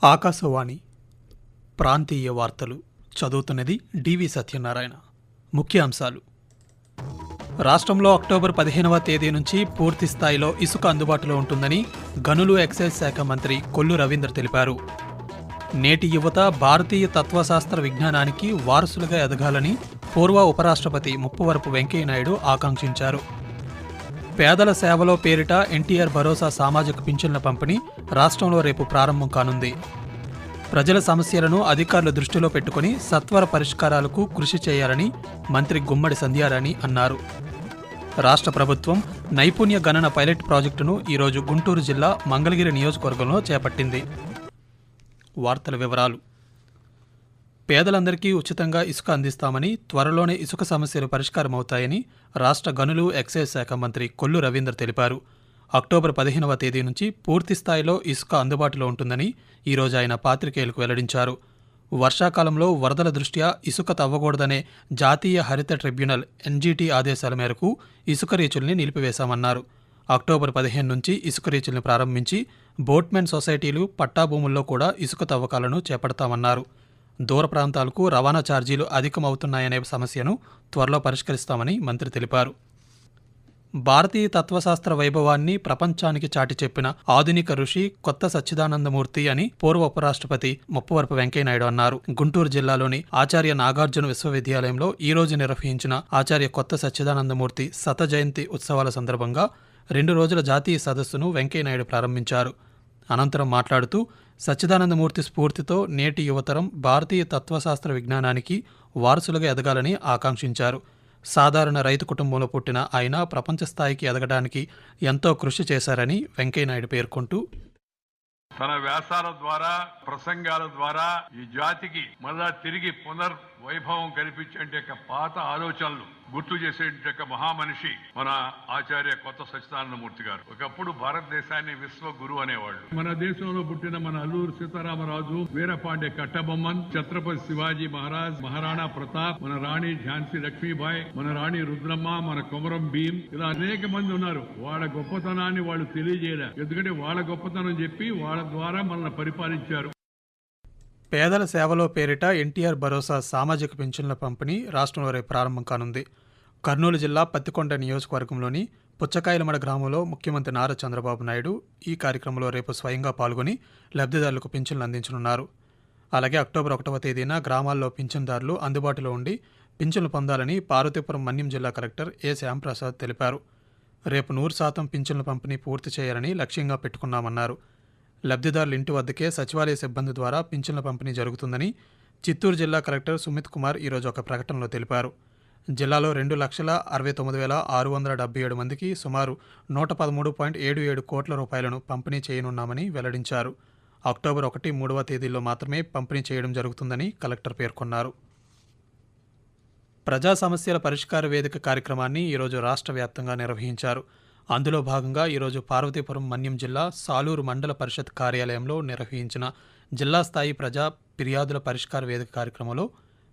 ఆకాశవాణి ప్రాంతీయ వార్తలు చదువుతున్నది డివి సత్యనారాయణ. ముఖ్యాంశాలు: రాష్ట్రంలో అక్టోబర్ 15వ తేదీ నుంచి పూర్తి స్థాయిలో ఇసుక అందుబాటులో ఉంటుందని గనులు ఎక్సైజ్ శాఖ మంత్రి కొల్లు రవీంద్ర తెలిపారు. నేటి యువత భారతీయ తత్వశాస్త్ర విజ్ఞానానికి వారసులుగా ఎదగాలని పూర్వ ఉపరాష్ట్రపతి ముప్పవరపు వెంకయ్యనాయుడు ఆకాంక్షించారు. పేదల సేవలో పేరిట ఎన్టీఆర్ భరోసా సామాజిక పింఛన్ల పంపిణీ రాష్ట్రంలో రేపు ప్రారంభం కానుంది. ప్రజల సమస్యలను అధికారులు దృష్టిలో పెట్టుకుని సత్వర పరిష్కారాలకు కృషి చేయాలని మంత్రి గుమ్మడి సంధ్యారాణి అన్నారు. రాష్ట్ర ప్రభుత్వం నైపుణ్య గణన పైలట్ ప్రాజెక్టును ఈరోజు గుంటూరు జిల్లా మంగళగిరి నియోజకవర్గంలో చేపట్టింది. వార్తల వివరాలు: పేదలందరికీ ఉచితంగా ఇసుక అందిస్తామని, త్వరలోనే ఇసుక సమస్యలు పరిష్కారమవుతాయని రాష్ట్ర గనులు ఎక్సైజ్ శాఖ మంత్రి కొల్లు రవీంద్ర తెలిపారు. అక్టోబర్ 15వ తేదీ నుంచి పూర్తి స్థాయిలో ఇసుక అందుబాటులో ఉంటుందని ఈరోజు ఆయన పాత్రికేయులకు వెల్లడించారు. వర్షాకాలంలో వరదల దృష్ట్యా ఇసుక తవ్వకూడదనే జాతీయ హరిత ట్రిబ్యునల్ ఎన్జీటీ ఆదేశాల మేరకు ఇసుక రీచుల్ని నిలిపివేశామన్నారు. అక్టోబర్ 15 నుంచి ఇసుక రీచుల్ని ప్రారంభించి బోట్మెన్ సొసైటీలు, పట్టాభూముల్లో కూడా ఇసుక తవ్వకాలను చేపడతామన్నారు. దూర ప్రాంతాలకు రవాణా ఛార్జీలు అధికమవుతున్నాయనే సమస్యను త్వరలో పరిష్కరిస్తామని మంత్రి తెలిపారు. భారతీయ తత్వశాస్త్ర వైభవాన్ని ప్రపంచానికి చాటి చెప్పిన ఆధునిక ఋషి కొత్త సచ్చిదానందమూర్తి అని పూర్వ ఉపరాష్ట్రపతి ముప్పవరపు వెంకయ్యనాయుడు అన్నారు. గుంటూరు జిల్లాలోని ఆచార్య నాగార్జున విశ్వవిద్యాలయంలో ఈరోజు నిర్వహించిన ఆచార్య కొత్త సచ్చిదానందమూర్తి శత జయంతి ఉత్సవాల సందర్భంగా 2 రోజుల జాతీయ సదస్సును వెంకయ్యనాయుడు ప్రారంభించారు. అనంతరం మాట్లాడుతూ సచ్చిదానందమూర్తి స్ఫూర్తితో నేటి యువతరం భారతీయ తత్వశాస్త్ర విజ్ఞానానికి వారసులుగా ఎదగాలని ఆకాంక్షించారు. సాధారణ రైతు కుటుంబంలో పుట్టిన ఆయన ప్రపంచ స్థాయికి ఎదగడానికి ఎంతో కృషి చేశారని వెంకయ్యనాయుడు పేర్కొంటూ, తన వ్యాసాల ద్వారా, ప్రసంగాల ద్వారా ఈ జాతికి మళ్ళా తిరిగి వైభవం కల్పించే పాత ఆలోచనలు గుర్తు చేసే మహామనిషి మన ఆచార్య కొత్త సచ్చిదానందమూర్తి గారు. ఒకప్పుడు భారతదేశాన్ని విశ్వ గురు అనేవాళ్ళు. మన దేశంలో పుట్టిన మన అల్లూరు సీతారామరాజు, వీరపాండే కట్టబొమ్మన్, ఛత్రపతి శివాజీ మహారాజ్, మహారాణా ప్రతాప్, మన రాణి ఝాన్సీ లక్ష్మీబాయి, మన రాణి రుద్రమ్మ, మన కొమరం భీం, ఇలా అనేక మంది ఉన్నారు. వాళ్ళ గొప్పతనాన్ని వాళ్ళు తెలియజేయలే, ఎందుకంటే వాళ్ళ గొప్పతనం చెప్పి వాళ్ళ ద్వారా మనల్ని పరిపాలించారు. పేదల సేవలో పేరిట ఎన్టీఆర్ భరోసా సామాజిక పింఛన్ల పంపిణీ రాష్ట్రంలో రేపు ప్రారంభం కానుంది. కర్నూలు జిల్లా పత్తికొండ నియోజకవర్గంలోని పుచ్చకాయలమడ గ్రామంలో ముఖ్యమంత్రి నారా చంద్రబాబు నాయుడు ఈ కార్యక్రమంలో రేపు స్వయంగా పాల్గొని లబ్ధిదారులకు పింఛన్లు అందించనున్నారు. అలాగే అక్టోబర్ 1వ తేదీన గ్రామాల్లో పింఛన్దారులు అందుబాటులో ఉండి పింఛన్లు పొందాలని పార్వతీపురం మన్యం జిల్లా కలెక్టర్ ఏ శ్యాంప్రసాద్ తెలిపారు. రేపు 100% పింఛన్ల పంపిణీ పూర్తి చేయాలని లక్ష్యంగా పెట్టుకున్నామన్నారు. లబ్ధిదారుల ఇంటి వద్దకే సచివాలయ సిబ్బంది ద్వారా పింఛన్ల పంపిణీ జరుగుతుందని చిత్తూరు జిల్లా కలెక్టర్ సుమిత్ కుమార్ ఈరోజు ఒక ప్రకటనలో తెలిపారు. జిల్లాలో 2,69,677 మందికి సుమారు 113.77 కోట్ల రూపాయలను పంపిణీ చేయనున్నామని వెల్లడించారు. అక్టోబర్ 1, 3వ తేదీల్లో మాత్రమే పంపిణీ చేయడం జరుగుతుందని కలెక్టర్ పేర్కొన్నారు. ప్రజా సమస్యల పరిష్కార వేదిక కార్యక్రమాన్ని ఈరోజు రాష్ట్ర వ్యాప్తంగా నిర్వహించారు. అందులో భాగంగా ఈరోజు పార్వతీపురం మన్యం జిల్లా సాలూరు మండల పరిషత్ కార్యాలయంలో నిర్వహించిన జిల్లా స్థాయి ప్రజా ఫిర్యాదుల పరిష్కార వేదిక కార్యక్రమంలో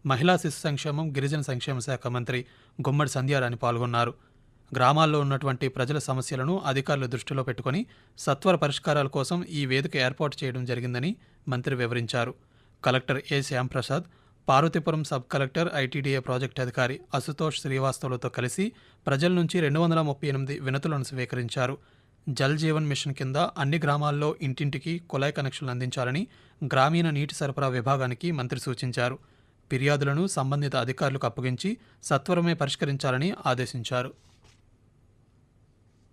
మహిళా శిశు సంక్షేమం, గిరిజన సంక్షేమ శాఖ మంత్రి గుమ్మడి సంధ్యారాణి పాల్గొన్నారు. గ్రామాల్లో ఉన్నటువంటి ప్రజల సమస్యలను అధికారులు దృష్టిలో పెట్టుకుని సత్వర పరిష్కారాల కోసం ఈ వేదిక ఏర్పాటు చేయడం జరిగిందని మంత్రి వివరించారు. Collector A Shyamprasad, Parvathipuram sub collector, ITDA project అధికారి అశుతోష్ శ్రీవాస్తవులతో కలిసి ప్రజల నుంచి 238 వినతులను స్వీకరించారు. జల్ జీవన్ మిషన్ కింద అన్ని గ్రామాల్లో ఇంటింటికి కుళాయి కనెక్షన్లు అందించాలని గ్రామీణ నీటి సరఫరా విభాగానికి మంత్రి సూచించారు. ఫిర్యాదులను సంబంధిత అధికారులకు అప్పగించి సత్వరమే పరిష్కరించాలని ఆదేశించారు.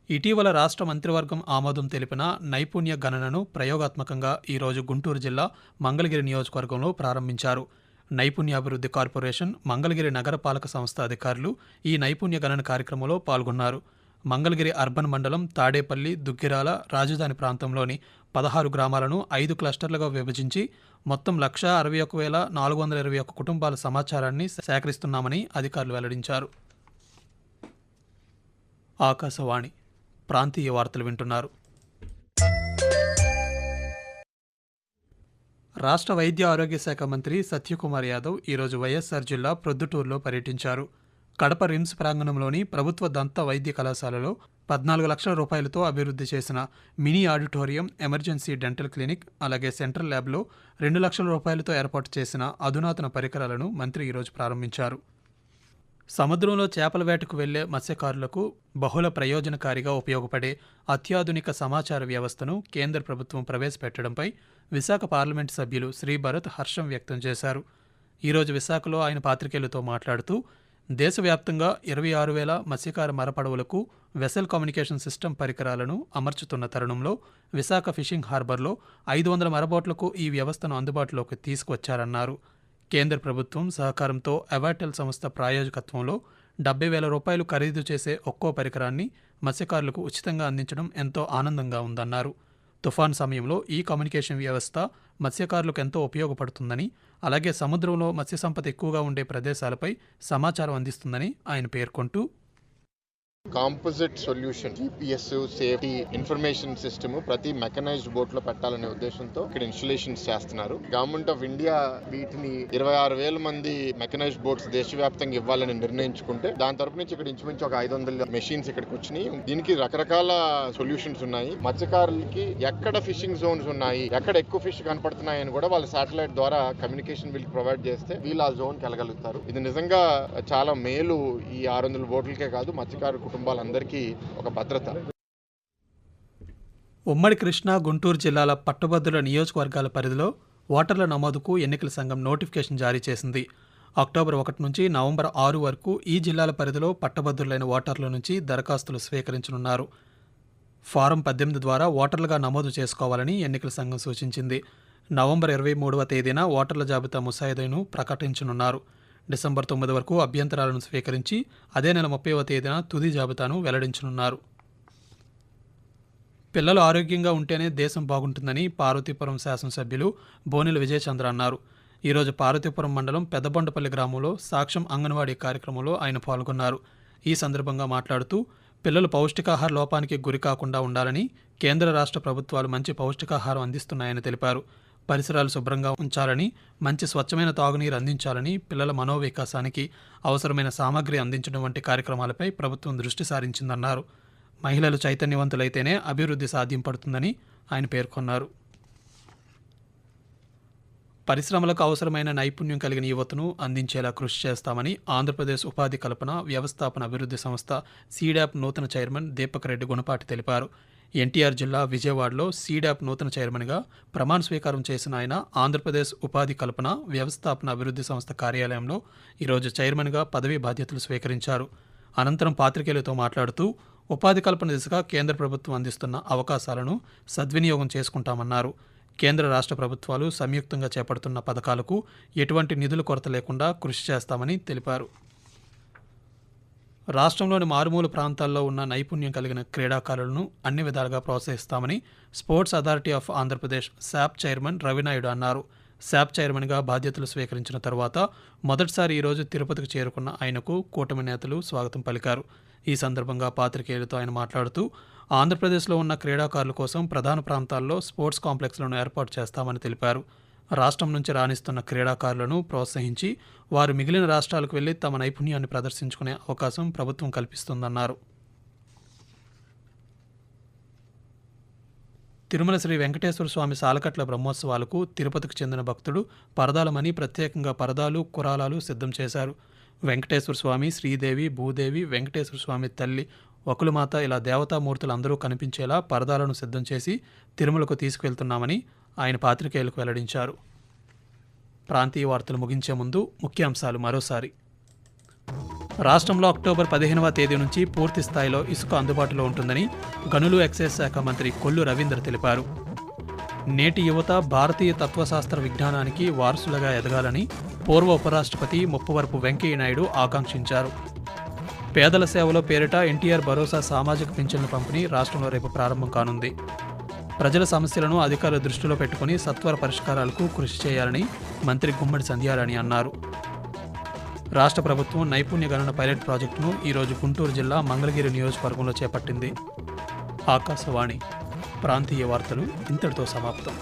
ఇటీవల రాష్ట్ర మంత్రివర్గం ఆమోదం తెలిపిన నైపుణ్య గణనను ప్రయోగాత్మకంగా ఈరోజు గుంటూరు జిల్లా మంగళగిరి నియోజకవర్గంలో ప్రారంభించారు. నైపుణ్యాభివృద్ధి కార్పొరేషన్, మంగళగిరి నగరపాలక సంస్థ అధికారులు ఈ నైపుణ్య గణన కార్యక్రమంలో పాల్గొన్నారు. మంగళగిరి అర్బన్ మండలం తాడేపల్లి, దుగ్గిరాల, రాజధాని ప్రాంతంలోని 16 గ్రామాలను 5 క్లస్టర్లుగా విభజించి మొత్తం 161,421 కుటుంబాల సమాచారాన్ని సేకరిస్తున్నామని అధికారులు వెల్లడించారు. ఆకాశవాణి ప్రాంతీయ వార్తలు వింటున్నారు. రాష్ట్ర వైద్య ఆరోగ్య శాఖ మంత్రి సత్యకుమార్ యాదవ్ ఈరోజు వైఎస్ఆర్ జిల్లా ప్రొద్దుటూరులో పర్యటించారు. కడప రిమ్స్ ప్రాంగణంలోని ప్రభుత్వ దంత వైద్య కళాశాలలో 14 లక్షల రూపాయలతో అభివృద్ధి చేసిన mini auditorium, emergency dental clinic, అలాగే సెంట్రల్ ల్యాబ్లో 2 లక్షల రూపాయలతో ఏర్పాటు చేసిన అధునాతన పరికరాలను మంత్రి ఈరోజు ప్రారంభించారు. సముద్రంలో చేపల వేటకు వెళ్లే మత్స్యకారులకు బహుళ ప్రయోజనకారిగా ఉపయోగపడే అత్యాధునిక సమాచార వ్యవస్థను కేంద్ర ప్రభుత్వం ప్రవేశపెట్టడంపై విశాఖ పార్లమెంటు సభ్యులు శ్రీ భరత్ హర్షం వ్యక్తం చేశారు. ఈరోజు విశాఖలో ఆయన పాత్రికేయులతో మాట్లాడుతూ దేశవ్యాప్తంగా 26,000 మత్స్యకార మరపడవలకు వెసల్ కమ్యూనికేషన్ సిస్టమ్ పరికరాలను అమర్చుతున్న తరుణంలో విశాఖ ఫిషింగ్ హార్బర్లో 500 మరబోట్లకు ఈ వ్యవస్థను అందుబాటులోకి తీసుకువచ్చారన్నారు. కేంద్ర ప్రభుత్వం సహకారంతో అవాటెల్ సంస్థ ప్రాయోజకత్వంలో 70,000 రూపాయలు ఖరీదు చేసే ఒక్కో పరికరాన్ని మత్స్యకారులకు ఉచితంగా అందించడం ఎంతో ఆనందంగా ఉందన్నారు. తుఫాన్ సమయంలో ఈ కమ్యూనికేషన్ వ్యవస్థ మత్స్యకారులకు ఎంతో ఉపయోగపడుతుందని, అలాగే సముద్రంలో మత్స్య సంపద ఎక్కువగా ఉండే ప్రదేశాలపై సమాచారం అందిస్తుందని ఆయన పేర్కొంటూ composite solution, GPS, safety information system ప్రతి మెకనైజ్డ్ బోట్ లో పెట్టాలనే ఉద్దేశంతో ఇక్కడ ఇన్స్టాలేషన్స్ చేస్తున్నారు. గవర్నమెంట్ ఆఫ్ ఇండియా వీటిని 26,000 మంది మెకనైజ్డ్ బోట్స్ దేశవ్యాప్తంగా ఇవ్వాలని నిర్ణయించుకుంటే దాని తరపు నుంచి ఇక్కడ ఇంచుమించు ఒక 500 మెషిన్స్ ఇక్కడికి వచ్చినాయి. దీనికి రకరకాల సొల్యూషన్స్ ఉన్నాయి. మత్స్యకారులకి ఎక్కడ ఫిషింగ్ జోన్స్ ఉన్నాయి, ఎక్కడ ఎక్కువ ఫిష్ కనపడుతున్నాయని కూడా వాళ్ళ శాటిలైట్ ద్వారా కమ్యూనికేషన్ వీళ్ళకి ప్రొవైడ్ చేస్తే వీళ్ళు ఆ జోన్కి వెళ్ళగలుగుతారు. ఇది నిజంగా చాలా మేలు. ఈ 600 బోట్లకే కాదు, మత్స్యకారు కుటుంబాలందరికీ ఒక భద్రత. ఉమ్మడి కృష్ణా, గుంటూరు జిల్లాల పట్టుభద్రుల నియోజకవర్గాల పరిధిలో ఓటర్ల నమోదుకు ఎన్నికల సంఘం నోటిఫికేషన్ జారీ చేసింది. అక్టోబర్ 1 నుంచి నవంబర్ 6 వరకు ఈ జిల్లాల పరిధిలో పట్టభద్రులైన ఓటర్ల నుంచి దరఖాస్తులు స్వీకరించనున్నారు. ఫారం 18 ద్వారా ఓటర్లుగా నమోదు చేసుకోవాలని ఎన్నికల సంఘం సూచించింది. నవంబర్ 23వ తేదీన ఓటర్ల జాబితా ముసాయిదాను ప్రకటించనున్నారు. డిసెంబర్ 9 వరకు అభ్యంతరాలను స్వీకరించి అదే నెల 30వ తేదీన తుది జాబితాను వెల్లడించనున్నారు. పిల్లలు ఆరోగ్యంగా ఉంటేనే దేశం బాగుంటుందని పార్వతీపురం శాసనసభ్యులు బోనెల విజయచంద్ర అన్నారు. ఈరోజు పార్వతీపురం మండలం పెద్దబొండపల్లి గ్రామంలో సాక్ష్యం అంగన్వాడీ కార్యక్రమంలో ఆయన పాల్గొన్నారు. ఈ సందర్భంగా మాట్లాడుతూ పిల్లలు పౌష్టికాహార లోపానికి గురి కాకుండా ఉండాలని కేంద్ర రాష్ట్ర ప్రభుత్వాలు మంచి పౌష్టికాహారం అందిస్తున్నాయని తెలిపారు. పరిసరాలు శుభ్రంగా ఉంచాలని, మంచి స్వచ్ఛమైన తాగునీరు అందించాలని, పిల్లల మనోవికాసానికి అవసరమైన సామగ్రి అందించడం వంటి కార్యక్రమాలపై ప్రభుత్వం దృష్టి సారించిందన్నారు. మహిళలు చైతన్యవంతులైతేనే అభివృద్ధి సాధ్యపడుతుందని ఆయన పేర్కొన్నారు. పరిశ్రమలకు అవసరమైన నైపుణ్యం కలిగిన యువతను అందించేలా కృషి చేస్తామని ఆంధ్రప్రదేశ్ ఉపాధి కల్పన వ్యవస్థాపన అభివృద్ధి సంస్థ సీడాప్ నూతన చైర్మన్ దీపక్ రెడ్డి గుణపాటి తెలిపారు. ఎన్టీఆర్ జిల్లా విజయవాడలో సీడాప్ నూతన చైర్మన్గా ప్రమాణ స్వీకారం చేసిన ఆయన ఆంధ్రప్రదేశ్ ఉపాధి కల్పన వ్యవస్థాపన అభివృద్ధి సంస్థ కార్యాలయంలో ఈరోజు చైర్మన్గా పదవీ బాధ్యతలు స్వీకరించారు. అనంతరం పాత్రికేయులతో మాట్లాడుతూ ఉపాధి కల్పన దిశగా కేంద్ర ప్రభుత్వం అందిస్తున్న అవకాశాలను సద్వినియోగం చేసుకుంటామన్నారు. కేంద్ర రాష్ట్ర ప్రభుత్వాలు సంయుక్తంగా చేపడుతున్న పథకాలకు ఎటువంటి నిధుల కొరత లేకుండా కృషి చేస్తామని తెలిపారు. రాష్ట్రంలోని మారుమూల ప్రాంతాల్లో ఉన్న నైపుణ్యం కలిగిన క్రీడాకారులను అన్ని విధాలుగా ప్రోత్సహిస్తామని sports authority of Andhra Pradesh SAAP chairman Ravi Naidu అన్నారు. శాప్ చైర్మన్గా బాధ్యతలు స్వీకరించిన తర్వాత మొదటిసారి ఈరోజు తిరుపతికి చేరుకున్న ఆయనకు కూటమి నేతలు స్వాగతం పలికారు. ఈ సందర్భంగా పాత్రికేయులతో ఆయన మాట్లాడుతూ ఆంధ్రప్రదేశ్లో ఉన్న క్రీడాకారుల కోసం ప్రధాన ప్రాంతాల్లో స్పోర్ట్స్ కాంప్లెక్స్లను ఏర్పాటు చేస్తామని తెలిపారు. రాష్ట్రం నుంచి రాణిస్తున్న క్రీడాకారులను ప్రోత్సహించి వారు మిగిలిన రాష్ట్రాలకు వెళ్లి తమ నైపుణ్యాన్ని ప్రదర్శించుకునే అవకాశం ప్రభుత్వం కల్పిస్తుందన్నారు. తిరుమల శ్రీ వెంకటేశ్వర స్వామి సాలకట్ల బ్రహ్మోత్సవాలకు తిరుపతికి చెందిన భక్తుడు పరదాలమని ప్రత్యేకంగా పరదాలు, కురాలాలు సిద్ధం చేశారు. వెంకటేశ్వర స్వామి, శ్రీదేవి, భూదేవి, వెంకటేశ్వర స్వామి తల్లి, వకులమాత ఇలా దేవతామూర్తులు అందరూ కనిపించేలా పరదాలను సిద్ధం చేసి తిరుమలకు తీసుకువెళ్తున్నామని ఆయన పాత్రికేయులకు వెల్లడించారు. ప్రాంతీయ వార్తలు ముగించే ముందు ముఖ్యాంశాలు మరోసారి. రాష్ట్రంలో అక్టోబర్ 15వ తేదీ నుంచి పూర్తి స్థాయిలో ఇసుక అందుబాటులో ఉంటుందని గనులు ఎక్సైజ్ శాఖ మంత్రి కొల్లు రవీంద్ర తెలిపారు. నేటి యువత భారతీయ తత్వశాస్త్ర విజ్ఞానానికి వారసులుగా ఎదగాలని పూర్వ ఉపరాష్ట్రపతి ముప్పవరపు వెంకయ్యనాయుడు ఆకాంక్షించారు. పేదల సేవలో పేరిట ఎన్టీఆర్ భరోసా సామాజిక పింఛన్ల పంపిణీ రాష్ట్రంలో రేపు ప్రారంభం కానుంది. ప్రజల సమస్యలను అధికారుల దృష్టిలో పెట్టుకుని సత్వర పరిష్కారాలకు కృషి చేయాలని మంత్రి గుమ్మడి సంధ్యారాణి అన్నారు. రాష్ట్ర ప్రభుత్వం నైపుణ్య గణన పైలట్ ప్రాజెక్టును ఈరోజు గుంటూరు జిల్లా మంగళగిరి నియోజకవర్గంలో చేపట్టింది. ఆకాశవాణి ప్రాంతీయ వార్తలు ఇంతటితో సమాప్తం.